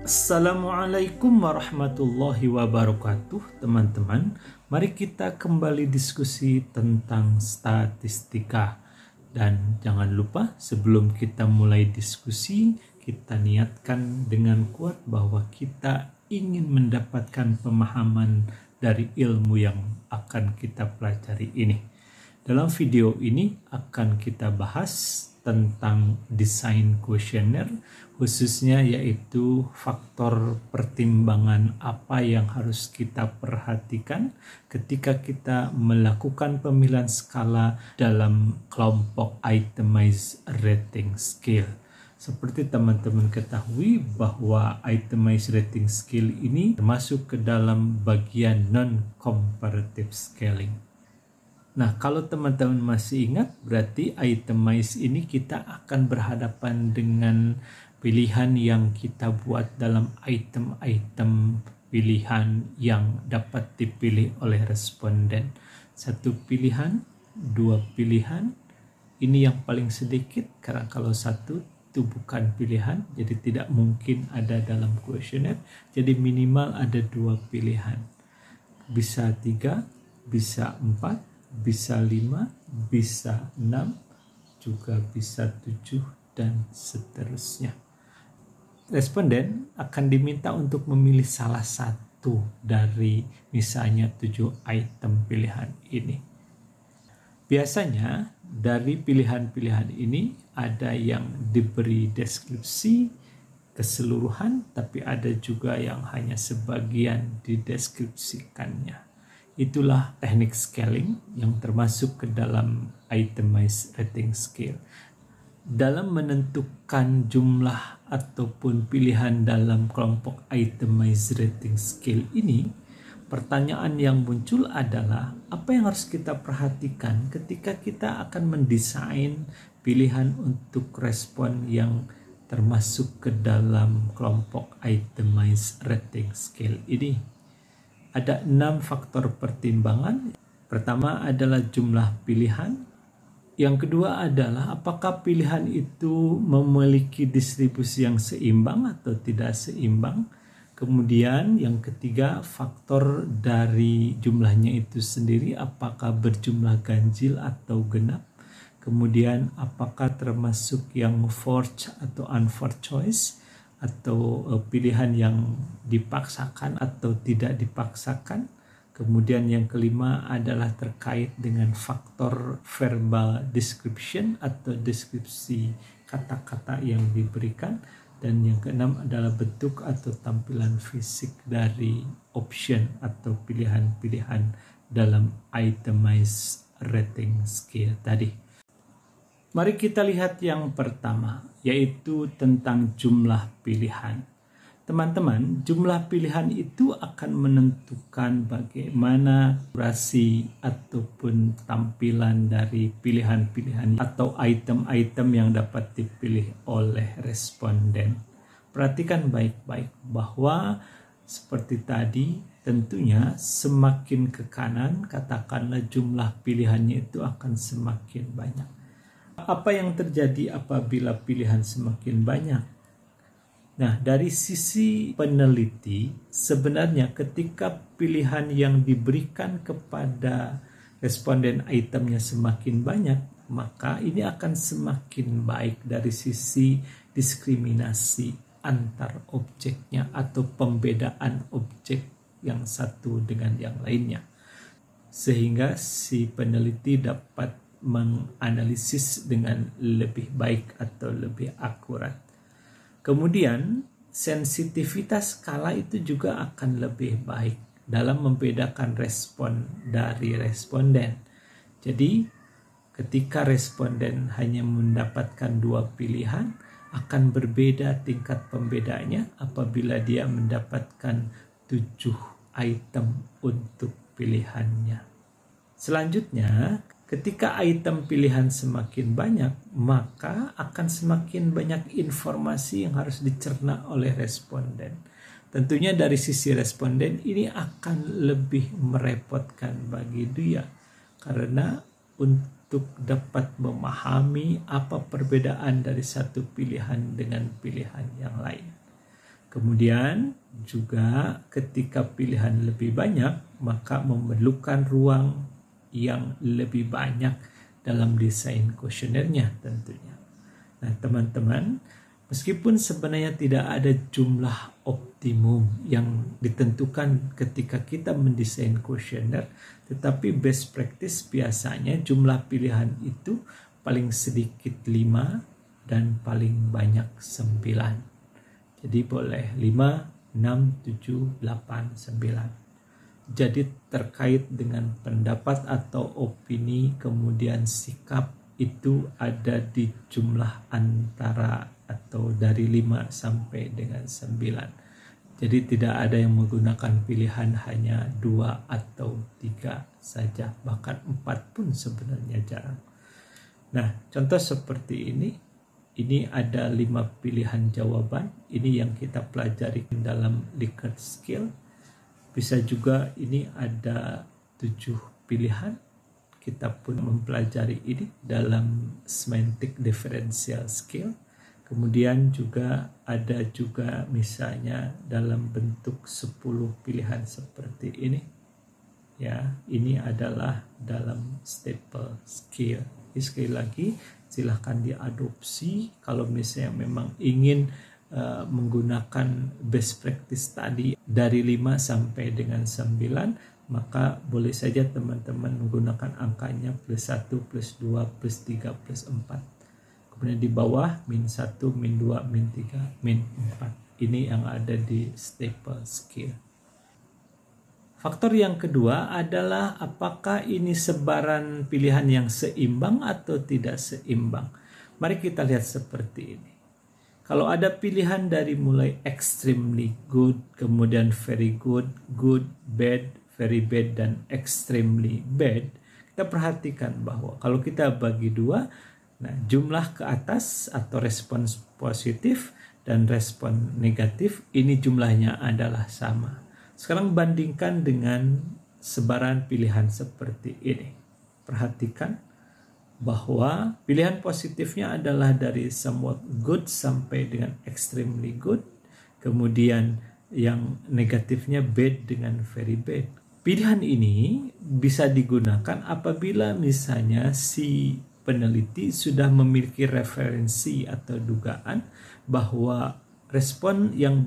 Assalamualaikum warahmatullahi wabarakatuh, teman-teman. Mari kita kembali diskusi tentang statistika. Dan jangan lupa sebelum kita mulai diskusi, kita niatkan dengan kuat bahwa kita ingin mendapatkan pemahaman dari ilmu yang akan kita pelajari ini. Dalam video ini akan kita bahas tentang desain kuesioner, khususnya yaitu faktor pertimbangan apa yang harus kita perhatikan ketika kita melakukan pemilihan skala dalam kelompok itemized rating scale. Seperti teman-teman ketahui bahwa itemized rating scale ini termasuk ke dalam bagian non-comparative scaling. Nah, kalau teman-teman masih ingat, berarti itemized ini kita akan berhadapan dengan pilihan yang kita buat dalam item-item pilihan yang dapat dipilih oleh responden. Satu pilihan, dua pilihan, ini yang paling sedikit karena kalau satu itu bukan pilihan, jadi tidak mungkin ada dalam kuesioner, jadi minimal ada dua pilihan. Bisa 3, bisa 4, bisa 5, bisa 6, juga bisa 7, dan seterusnya. Responden akan diminta untuk memilih salah satu dari misalnya 7 item pilihan ini. Biasanya dari pilihan-pilihan ini ada yang diberi deskripsi keseluruhan, tapi ada juga yang hanya sebagian dideskripsikannya. Itulah teknik scaling yang termasuk ke dalam itemized rating scale. Dalam menentukan jumlah ataupun pilihan dalam kelompok itemized rating scale ini, pertanyaan yang muncul adalah apa yang harus kita perhatikan ketika kita akan mendesain pilihan untuk respon yang termasuk ke dalam kelompok itemized rating scale ini. Ada 6 faktor pertimbangan. Pertama adalah jumlah pilihan. Yang kedua adalah apakah pilihan itu memiliki distribusi yang seimbang atau tidak seimbang. Kemudian yang ketiga, faktor dari jumlahnya itu sendiri, apakah berjumlah ganjil atau genap. Kemudian apakah termasuk yang forced atau unforced choice, atau pilihan yang dipaksakan atau tidak dipaksakan. Kemudian yang kelima adalah terkait dengan faktor verbal description atau deskripsi kata-kata yang diberikan. Dan yang keenam adalah bentuk atau tampilan fisik dari option atau pilihan-pilihan dalam itemized rating scale tadi. Mari kita lihat yang pertama, yaitu tentang jumlah pilihan. Teman-teman, jumlah pilihan itu akan menentukan bagaimana durasi ataupun tampilan dari pilihan-pilihan atau item-item yang dapat dipilih oleh responden. Perhatikan baik-baik bahwa seperti tadi, tentunya semakin ke kanan, katakanlah jumlah pilihannya itu akan semakin banyak. Apa yang terjadi apabila pilihan semakin banyak? Nah, dari sisi peneliti, sebenarnya ketika pilihan yang diberikan kepada responden itemnya semakin banyak, maka ini akan semakin baik dari sisi diskriminasi antar objeknya atau pembedaan objek yang satu dengan yang lainnya. Sehingga si peneliti dapat menganalisis dengan lebih baik atau lebih akurat. Kemudian sensitivitas skala itu juga akan lebih baik dalam membedakan respon dari responden. Jadi ketika responden hanya mendapatkan 2 pilihan, akan berbeda tingkat pembedanya apabila dia mendapatkan 7 item untuk pilihannya. Selanjutnya, ketika item pilihan semakin banyak, maka akan semakin banyak informasi yang harus dicerna oleh responden. Tentunya dari sisi responden ini akan lebih merepotkan bagi dia, karena untuk dapat memahami apa perbedaan dari satu pilihan dengan pilihan yang lain. Kemudian juga ketika pilihan lebih banyak, maka memerlukan ruang yang lebih banyak dalam desain kuesionernya tentunya. Nah, teman-teman, meskipun sebenarnya tidak ada jumlah optimum yang ditentukan ketika kita mendesain kuesioner, tetapi best practice biasanya jumlah pilihan itu paling sedikit 5 dan paling banyak 9. Jadi boleh 5, 6, 7, 8, 9. Jadi terkait dengan pendapat atau opini kemudian sikap itu ada di jumlah antara atau dari 5 sampai dengan 9. Jadi tidak ada yang menggunakan pilihan hanya 2 atau 3 saja, bahkan 4 pun sebenarnya jarang. Nah, contoh seperti ini ada 5 pilihan jawaban. Ini yang kita pelajari dalam Likert skill. Bisa juga ini ada 7 pilihan. Kita pun mempelajari ini dalam semantic differential skill. Kemudian juga ada juga misalnya dalam bentuk 10 pilihan seperti ini. Ya, ini adalah dalam staple skill. Sekali lagi, silahkan diadopsi kalau misalnya memang ingin menggunakan best practice tadi dari 5 sampai dengan 9, maka boleh saja teman-teman menggunakan angkanya plus 1, plus 2, plus 3, plus 4. Kemudian di bawah min 1, min 2, min 3, min 4. Ini yang ada di staple skill. Faktor yang kedua adalah apakah ini sebaran pilihan yang seimbang atau tidak seimbang. Mari kita lihat seperti ini. Kalau ada pilihan dari mulai extremely good, kemudian very good, good, bad, very bad, dan extremely bad, kita perhatikan bahwa kalau kita bagi 2, nah jumlah ke atas atau respons positif dan respon negatif, ini jumlahnya adalah sama. Sekarang bandingkan dengan sebaran pilihan seperti ini. Perhatikan bahwa pilihan positifnya adalah dari somewhat good sampai dengan extremely good. Kemudian yang negatifnya bad dengan very bad. Pilihan ini bisa digunakan apabila misalnya si peneliti sudah memiliki referensi atau dugaan bahwa respon yang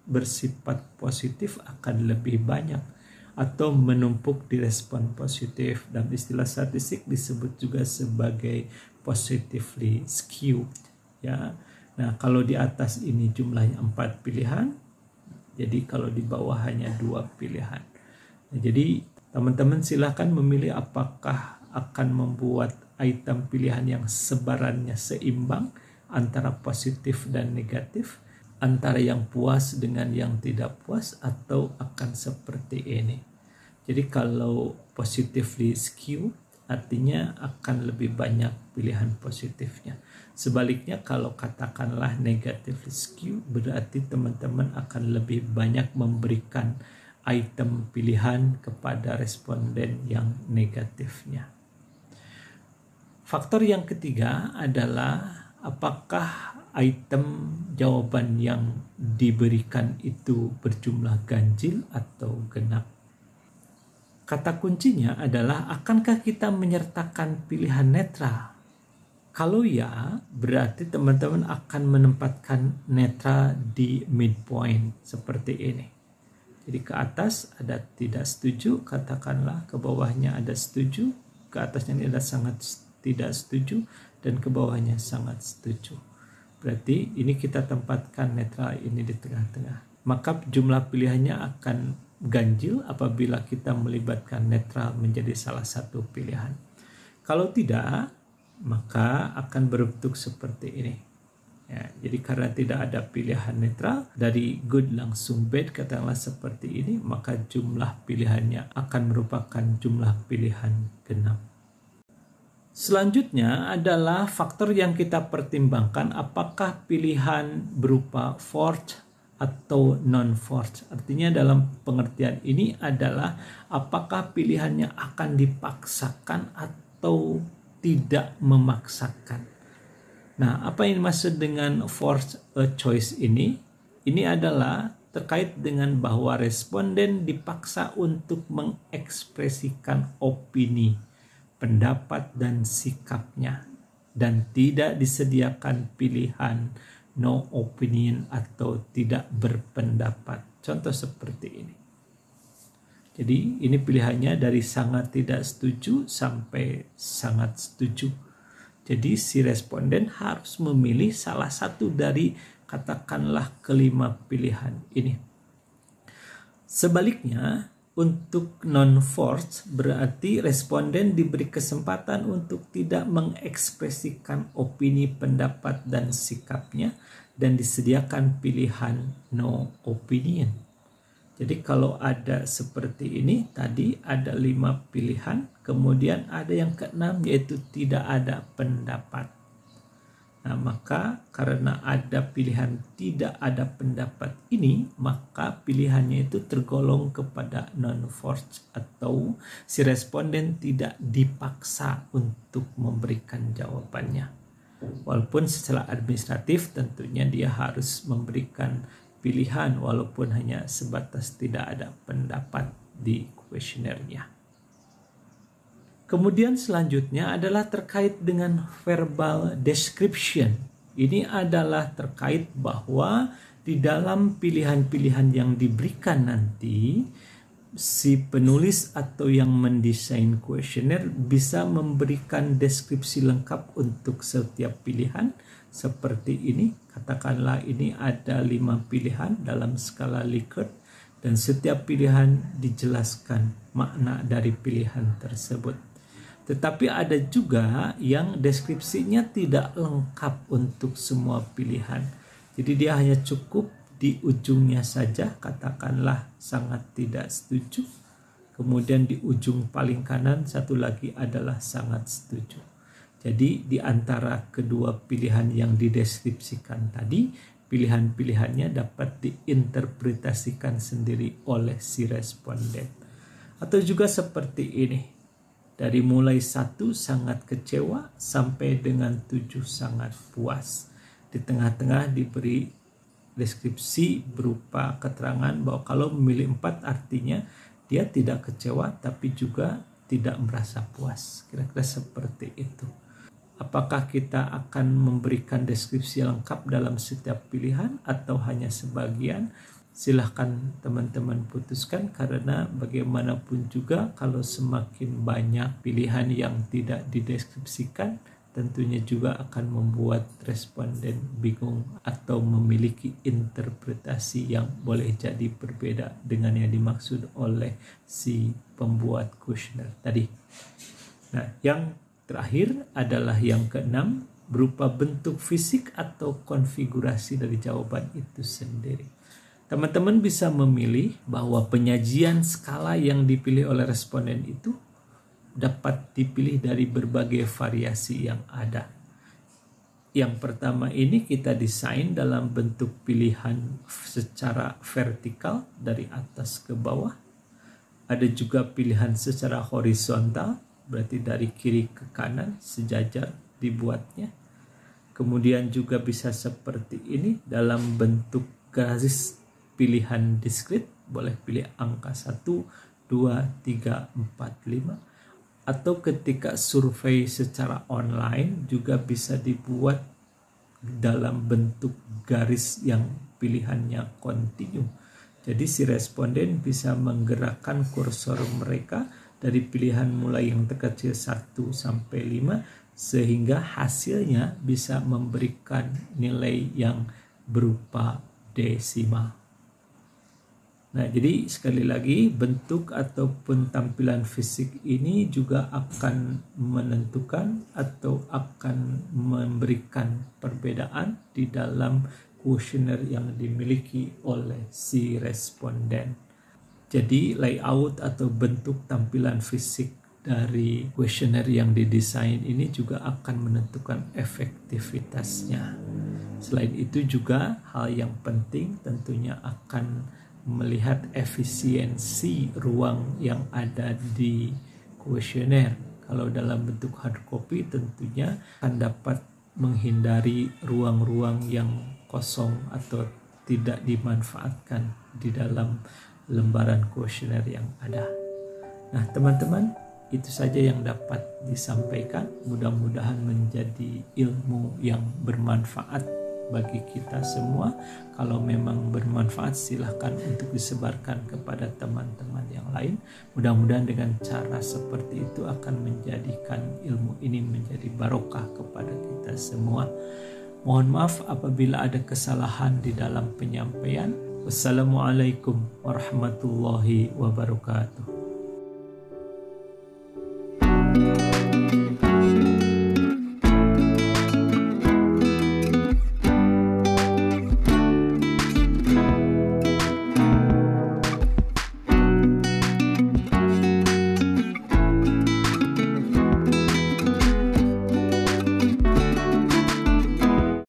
bersifat positif akan lebih banyak atau menumpuk di respon positif. Dalam istilah statistik disebut juga sebagai positively skewed. Ya. Nah, kalau di atas ini jumlahnya 4 pilihan, jadi kalau di bawah hanya 2 pilihan. Nah, jadi teman-teman silahkan memilih apakah akan membuat item pilihan yang sebarannya seimbang antara positif dan negatif, antara yang puas dengan yang tidak puas, atau akan seperti ini. Jadi kalau positively skew artinya akan lebih banyak pilihan positifnya. Sebaliknya kalau katakanlah negatively skew berarti teman-teman akan lebih banyak memberikan item pilihan kepada responden yang negatifnya. Faktor yang ketiga adalah apakah item jawaban yang diberikan itu berjumlah ganjil atau genap. Kata kuncinya adalah akankah kita menyertakan pilihan netral? Kalau ya, berarti teman-teman akan menempatkan netral di midpoint seperti ini. Jadi ke atas ada tidak setuju, katakanlah ke bawahnya ada setuju, ke atasnya ini ada sangat tidak setuju, dan ke bawahnya sangat setuju. Berarti ini kita tempatkan netral ini di tengah-tengah. Maka jumlah pilihannya akan ganjil apabila kita melibatkan netral menjadi salah satu pilihan. Kalau tidak, maka akan berbentuk seperti ini. Ya, jadi karena tidak ada pilihan netral, dari good langsung bad katakanlah seperti ini, maka jumlah pilihannya akan merupakan jumlah pilihan genap. Selanjutnya adalah faktor yang kita pertimbangkan apakah pilihan berupa forced atau non-forced. Artinya dalam pengertian ini adalah apakah pilihannya akan dipaksakan atau tidak memaksakan. Nah, apa yang dimaksud dengan forced choice ini? Ini adalah terkait dengan bahwa responden dipaksa untuk mengekspresikan opini, pendapat, dan sikapnya, dan tidak disediakan pilihan no opinion atau tidak berpendapat. Contoh seperti ini. Jadi ini pilihannya dari sangat tidak setuju sampai sangat setuju. Jadi si responden harus memilih salah satu dari katakanlah kelima pilihan ini. Sebaliknya, untuk non-forced berarti responden diberi kesempatan untuk tidak mengekspresikan opini, pendapat, dan sikapnya, dan disediakan pilihan no opinion. Jadi kalau ada seperti ini, tadi ada 5 pilihan, kemudian ada yang keenam yaitu tidak ada pendapat. Nah, maka karena ada pilihan tidak ada pendapat ini, maka pilihannya itu tergolong kepada non-forced atau si responden tidak dipaksa untuk memberikan jawabannya. Walaupun secara administratif tentunya dia harus memberikan pilihan walaupun hanya sebatas tidak ada pendapat di kuesionernya. Kemudian selanjutnya adalah terkait dengan verbal description. Ini adalah terkait bahwa di dalam pilihan-pilihan yang diberikan nanti, si penulis atau yang mendesain kuesioner bisa memberikan deskripsi lengkap untuk setiap pilihan. Seperti ini, katakanlah ini ada 5 pilihan dalam skala Likert dan setiap pilihan dijelaskan makna dari pilihan tersebut. Tetapi ada juga yang deskripsinya tidak lengkap untuk semua pilihan. Jadi dia hanya cukup di ujungnya saja, katakanlah sangat tidak setuju. Kemudian di ujung paling kanan satu lagi adalah sangat setuju. Jadi di antara kedua pilihan yang dideskripsikan tadi, pilihan-pilihannya dapat diinterpretasikan sendiri oleh si responden. Atau juga seperti ini. Dari mulai 1 sangat kecewa sampai dengan 7 sangat puas. Di tengah-tengah diberi deskripsi berupa keterangan bahwa kalau memilih 4 artinya dia tidak kecewa tapi juga tidak merasa puas. Kira-kira seperti itu. Apakah kita akan memberikan deskripsi lengkap dalam setiap pilihan atau hanya sebagian? Silahkan teman-teman putuskan, karena bagaimanapun juga kalau semakin banyak pilihan yang tidak dideskripsikan, tentunya juga akan membuat responden bingung atau memiliki interpretasi yang boleh jadi berbeda dengan yang dimaksud oleh si pembuat kuesioner tadi. Nah, yang terakhir adalah yang keenam, berupa bentuk fisik atau konfigurasi dari jawaban itu sendiri. Teman-teman bisa memilih bahwa penyajian skala yang dipilih oleh responden itu dapat dipilih dari berbagai variasi yang ada. Yang pertama ini kita desain dalam bentuk pilihan secara vertikal dari atas ke bawah. Ada juga pilihan secara horizontal, berarti dari kiri ke kanan sejajar dibuatnya. Kemudian juga bisa seperti ini dalam bentuk garis pilihan diskrit, boleh pilih angka 1, 2, 3, 4, 5. Atau ketika survei secara online juga bisa dibuat dalam bentuk garis yang pilihannya kontinu. Jadi si responden bisa menggerakkan kursor mereka dari pilihan mulai yang terkecil 1 sampai 5 sehingga hasilnya bisa memberikan nilai yang berupa desimal. Nah, jadi sekali lagi bentuk ataupun tampilan fisik ini juga akan menentukan atau akan memberikan perbedaan di dalam kuesioner yang dimiliki oleh si responden. Jadi layout atau bentuk tampilan fisik dari kuesioner yang didesain ini juga akan menentukan efektivitasnya. Selain itu juga hal yang penting tentunya akan melihat efisiensi ruang yang ada di kuesioner. Kalau dalam bentuk hard copy tentunya akan dapat menghindari ruang-ruang yang kosong atau tidak dimanfaatkan di dalam lembaran kuesioner yang ada. Nah teman-teman, itu saja yang dapat disampaikan. Mudah-mudahan menjadi ilmu yang bermanfaat bagi kita semua. Kalau memang bermanfaat, silahkan untuk disebarkan kepada teman-teman yang lain. Mudah-mudahan dengan cara seperti itu akan menjadikan ilmu ini menjadi barokah kepada kita semua. Mohon maaf apabila ada kesalahan di dalam penyampaian. Wassalamualaikum warahmatullahi wabarakatuh.